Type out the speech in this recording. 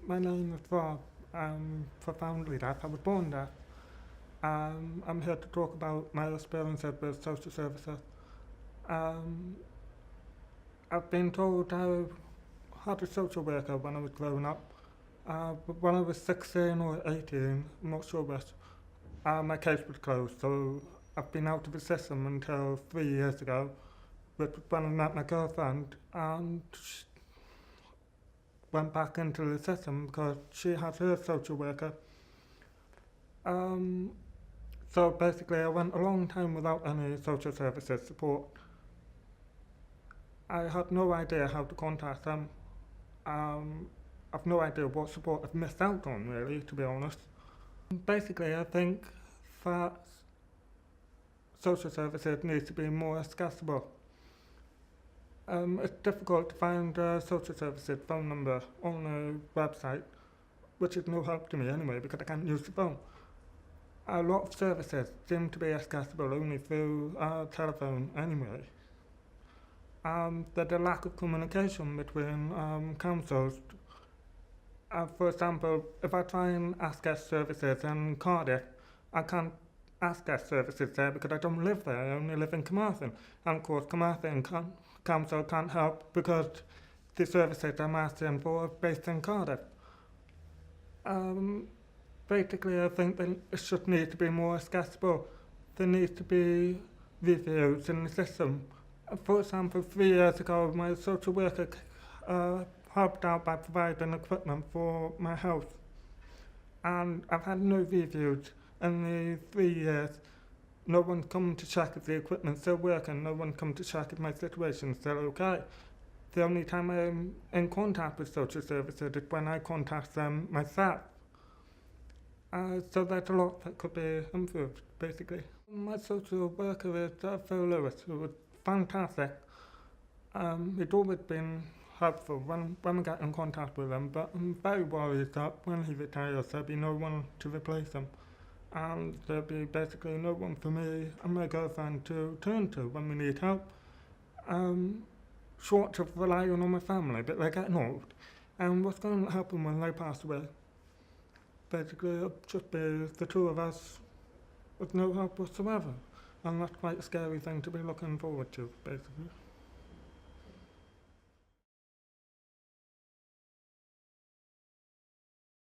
My name is Rob. For family deaf. I was born deaf. I'm here to talk about my experiences with social services. Um, I've been told I had a social worker when I was growing up. But when I was 16 or 18, I'm not sure which, my case was closed. So I've been out of the system until 3 years ago, which was when I met my girlfriend, and she went back into the system because she had her social worker. Um, so basically, I went a long time without any social services support. I had no idea how to contact them. Um, I've no idea what support I've missed out on, really, to be honest. Basically, I think that social services need to be more accessible. It's difficult to find a social services phone number on a website, which is no help to me anyway because I can't use the phone. A lot of services seem to be accessible only through telephone anyway. There's a lack of communication between councils. For example, if I try and access services in Cardiff, I can't access services there because I don't live there, I only live in Carmarthen. And of course, Carmarthen Council can't help because the services I'm asking for are based in Cardiff. Um, Basically, I think that it should need to be more accessible. There needs to be reviews in the system. For example, 3 years ago, my social worker uh, helped out by providing equipment for my house, and I've had no reviews in the 3 years. No one's come to check if the equipment's still working. No one's come to check if my situation's still okay. The only time I'm in contact with social services is when I contact them myself. So there's a lot that could be improved, basically. My social worker is Phil Lewis, who was fantastic. He'd always been helpful when I got in contact with him, but I'm very worried that when he retires, there'll be no one to replace him. And there'll be basically no one for me and my girlfriend to turn to when we need help. Short of relying on my family, but they're getting old. And what's going to happen when they pass away? Basically, it'll just be the two of us with no help whatsoever. And that's quite a scary thing to be looking forward to, basically.